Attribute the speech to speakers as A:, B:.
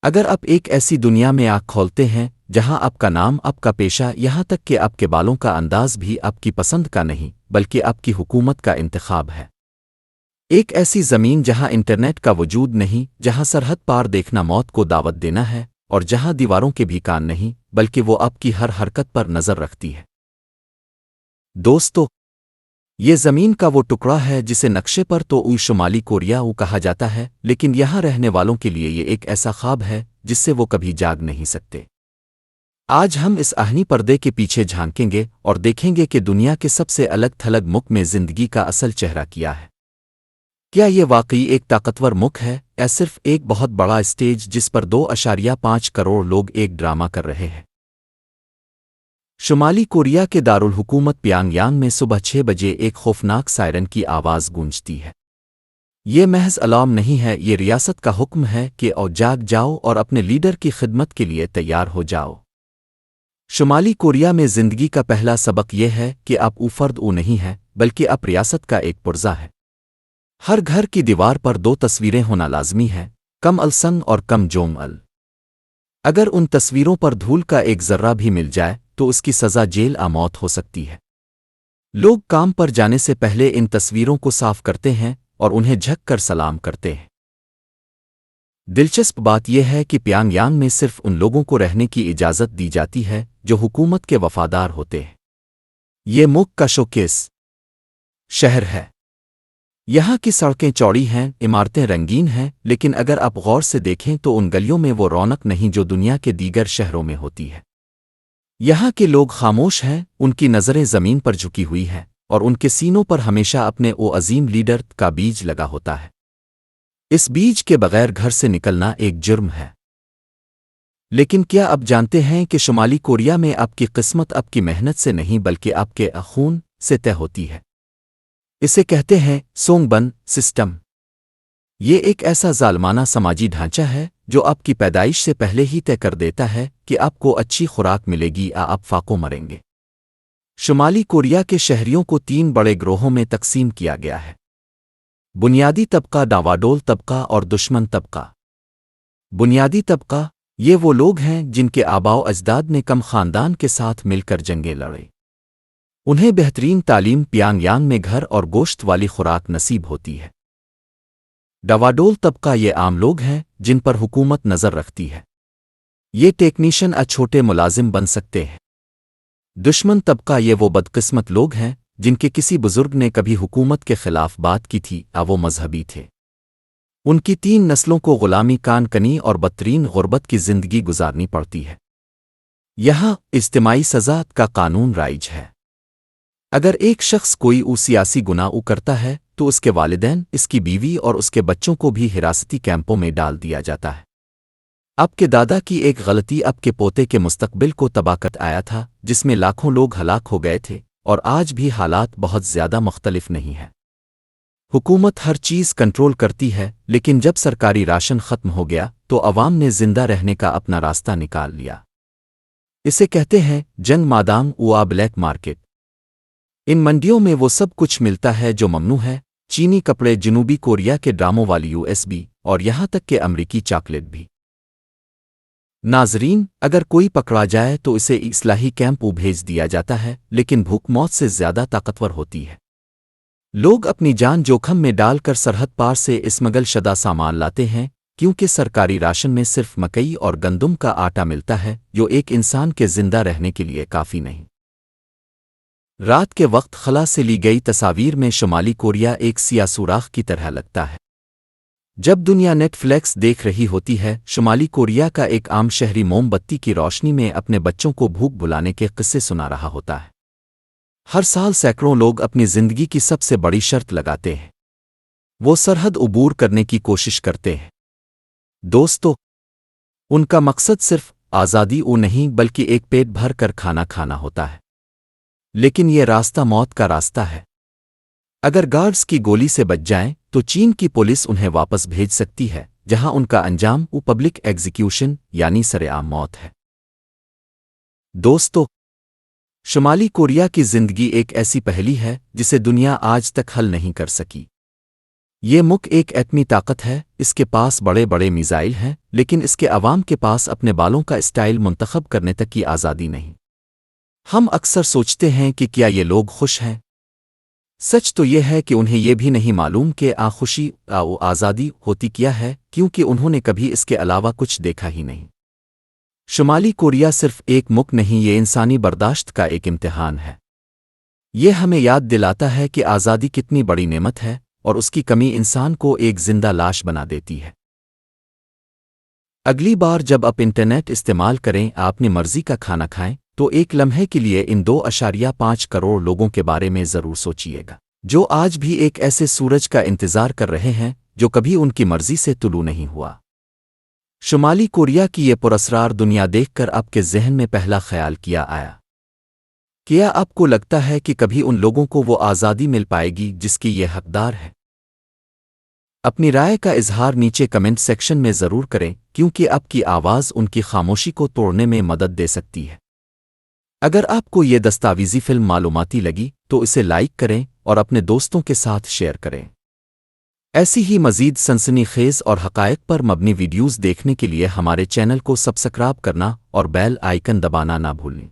A: اگر آپ ایک ایسی دنیا میں آنکھ کھولتے ہیں جہاں آپ کا نام، آپ کا پیشہ، یہاں تک کہ آپ کے بالوں کا انداز بھی آپ کی پسند کا نہیں بلکہ آپ کی حکومت کا انتخاب ہے، ایک ایسی زمین جہاں انٹرنیٹ کا وجود نہیں، جہاں سرحد پار دیکھنا موت کو دعوت دینا ہے، اور جہاں دیواروں کے بھی کان نہیں بلکہ وہ آپ کی ہر حرکت پر نظر رکھتی ہے۔ دوستو، یہ زمین کا وہ ٹکڑا ہے جسے نقشے پر تو شمالی کوریا کہا جاتا ہے، لیکن یہاں رہنے والوں کے لیے یہ ایک ایسا خواب ہے جس سے وہ کبھی جاگ نہیں سکتے۔ آج ہم اس آہنی پردے کے پیچھے جھانکیں گے اور دیکھیں گے کہ دنیا کے سب سے الگ تھلگ ملک میں زندگی کا اصل چہرہ کیا ہے۔ کیا یہ واقعی ایک طاقتور ملک ہے یا صرف ایک بہت بڑا اسٹیج جس پر 2.5 کروڑ لوگ ایک ڈرامہ کر رہے ہیں؟ شمالی کوریا کے دارالحکومت پیانگ یانگ میں صبح 6 بجے ایک خوفناک سائرن کی آواز گونجتی ہے۔ یہ محض الارم نہیں ہے، یہ ریاست کا حکم ہے کہ او جاگ جاؤ اور اپنے لیڈر کی خدمت کے لیے تیار ہو جاؤ۔ شمالی کوریا میں زندگی کا پہلا سبق یہ ہے کہ آپ فرد نہیں ہے بلکہ آپ ریاست کا ایک پرزہ ہے۔ ہر گھر کی دیوار پر 2 تصویریں ہونا لازمی ہے، کم السنگ اور کم جونگ ال۔ اگر ان تصویروں پر دھول کا ایک ذرہ بھی مل جائے تو اس کی سزا جیل یا موت ہو سکتی ہے۔ لوگ کام پر جانے سے پہلے ان تصویروں کو صاف کرتے ہیں اور انہیں جھک کر سلام کرتے ہیں۔ دلچسپ بات یہ ہے کہ پیانگ یانگ میں صرف ان لوگوں کو رہنے کی اجازت دی جاتی ہے جو حکومت کے وفادار ہوتے ہیں۔ یہ ملک کا شوکیس شہر ہے۔ یہاں کی سڑکیں چوڑی ہیں، عمارتیں رنگین ہیں، لیکن اگر آپ غور سے دیکھیں تو ان گلیوں میں وہ رونق نہیں جو دنیا کے دیگر شہروں میں ہوتی ہے۔ یہاں کے لوگ خاموش ہیں، ان کی نظریں زمین پر جھکی ہوئی ہیں، اور ان کے سینوں پر ہمیشہ اپنے عظیم لیڈر کا بیج لگا ہوتا ہے۔ اس بیج کے بغیر گھر سے نکلنا ایک جرم ہے۔ لیکن کیا آپ جانتے ہیں کہ شمالی کوریا میں آپ کی قسمت آپ کی محنت سے نہیں بلکہ آپ کے خون سے طے ہوتی ہے؟ اسے کہتے ہیں سونگ بن سسٹم۔ یہ ایک ایسا ظالمانہ سماجی ڈھانچہ ہے جو آپ کی پیدائش سے پہلے ہی طے کر دیتا ہے کہ آپ کو اچھی خوراک ملے گی یا آپ فاقوں مریں گے۔ شمالی کوریا کے شہریوں کو 3 بڑے گروہوں میں تقسیم کیا گیا ہے: بنیادی طبقہ، ڈاواڈول طبقہ اور دشمن طبقہ۔ بنیادی طبقہ یہ وہ لوگ ہیں جن کے آباؤ اجداد نے کم خاندان کے ساتھ مل کر جنگیں لڑیں۔ انہیں بہترین تعلیم، پیانگ یانگ میں گھر اور گوشت والی خوراک نصیب ہوتی ہے۔ ڈاواڈول طبقہ یہ عام لوگ ہیں جن پر حکومت نظر رکھتی ہے۔ یہ ٹیکنیشین چھوٹے ملازم بن سکتے ہیں۔ دشمن طبقہ یہ وہ بدقسمت لوگ ہیں جن کے کسی بزرگ نے کبھی حکومت کے خلاف بات کی تھی یا وہ مذہبی تھے۔ ان کی 3 نسلوں کو غلامی، کان کنی اور بدترین غربت کی زندگی گزارنی پڑتی ہے۔ یہاں اجتماعی سزا کا قانون رائج ہے۔ اگر ایک شخص کوئی سیاسی گناہ کرتا ہے تو اس کے والدین، اس کی بیوی اور اس کے بچوں کو بھی حراستی کیمپوں میں ڈال دیا جاتا ہے۔ آپ کے دادا کی ایک غلطی آپ کے پوتے کے مستقبل کو تباہ کر آیا تھا، جس میں لاکھوں لوگ ہلاک ہو گئے تھے، اور آج بھی حالات بہت زیادہ مختلف نہیں ہیں۔ حکومت ہر چیز کنٹرول کرتی ہے، لیکن جب سرکاری راشن ختم ہو گیا تو عوام نے زندہ رہنے کا اپنا راستہ نکال لیا۔ اسے کہتے ہیں جنگ مادام وا بلیک مارکیٹ۔ ان منڈیوں میں وہ سب کچھ ملتا ہے جو ممنوع ہے، چینی کپڑے، جنوبی کوریا کے ڈراموں والی USB، اور یہاں تک کہ امریکی چاکلیٹ بھی۔ ناظرین، اگر کوئی پکڑا جائے تو اسے اصلاحی کیمپ بھیج دیا جاتا ہے، لیکن بھوک موت سے زیادہ طاقتور ہوتی ہے۔ لوگ اپنی جان جوکھم میں ڈال کر سرحد پار سے اسمگل شدہ سامان لاتے ہیں، کیونکہ سرکاری راشن میں صرف مکئی اور گندم کا آٹا ملتا ہے جو ایک انسان کے زندہ رہنے کے لیے کافی نہیں۔ رات کے وقت خلا سے لی گئی تصاویر میں شمالی کوریا ایک سیاہ سوراخ کی طرح لگتا ہے۔ جب دنیا نیٹ فلیکس دیکھ رہی ہوتی ہے، شمالی کوریا کا ایک عام شہری موم بتی کی روشنی میں اپنے بچوں کو بھوک بھلانے کے قصے سنا رہا ہوتا ہے۔ ہر سال سینکڑوں لوگ اپنی زندگی کی سب سے بڑی شرط لگاتے ہیں، وہ سرحد عبور کرنے کی کوشش کرتے ہیں۔ دوستو، ان کا مقصد صرف آزادی نہیں بلکہ ایک پیٹ بھر کر کھانا کھانا ہوتا ہے۔ لیکن یہ راستہ موت کا راستہ ہے۔ اگر گارڈز کی گولی سے بچ جائیں تو چین کی پولیس انہیں واپس بھیج سکتی ہے، جہاں ان کا انجام پبلک ایگزیکیوشن یعنی سرعام موت ہے۔ دوستو، شمالی کوریا کی زندگی ایک ایسی پہلی ہے جسے دنیا آج تک حل نہیں کر سکی۔ یہ ملک ایک ایٹمی طاقت ہے، اس کے پاس بڑے بڑے میزائل ہیں، لیکن اس کے عوام کے پاس اپنے بالوں کا اسٹائل منتخب کرنے تک کی آزادی نہیں۔ ہم اکثر سوچتے ہیں کہ کیا یہ لوگ خوش ہیں؟ سچ تو یہ ہے کہ انہیں یہ بھی نہیں معلوم کہ خوشی آزادی ہوتی کیا ہے، کیونکہ انہوں نے کبھی اس کے علاوہ کچھ دیکھا ہی نہیں۔ شمالی کوریا صرف ایک ملک نہیں، یہ انسانی برداشت کا ایک امتحان ہے۔ یہ ہمیں یاد دلاتا ہے کہ آزادی کتنی بڑی نعمت ہے، اور اس کی کمی انسان کو ایک زندہ لاش بنا دیتی ہے۔ اگلی بار جب آپ انٹرنیٹ استعمال کریں، آپ اپنی مرضی کا کھانا کھائیں، تو ایک لمحے کے لیے ان 2.5 کروڑ لوگوں کے بارے میں ضرور سوچیے گا، جو آج بھی ایک ایسے سورج کا انتظار کر رہے ہیں جو کبھی ان کی مرضی سے طلوع نہیں ہوا۔ شمالی کوریا کی یہ پراسرار دنیا دیکھ کر آپ کے ذہن میں پہلا خیال کیا آپ کو لگتا ہے کہ کبھی ان لوگوں کو وہ آزادی مل پائے گی جس کی یہ حقدار ہے؟ اپنی رائے کا اظہار نیچے کمنٹ سیکشن میں ضرور کریں، کیونکہ آپ کی آواز ان کی خاموشی کو توڑنے میں مدد دے سکتی ہے۔ اگر آپ کو یہ دستاویزی فلم معلوماتی لگی تو اسے لائک کریں اور اپنے دوستوں کے ساتھ شیئر کریں۔ ایسی ہی مزید سنسنی خیز اور حقائق پر مبنی ویڈیوز دیکھنے کے لیے ہمارے چینل کو سبسکرائب کرنا اور بیل آئیکن دبانا نہ بھولیں۔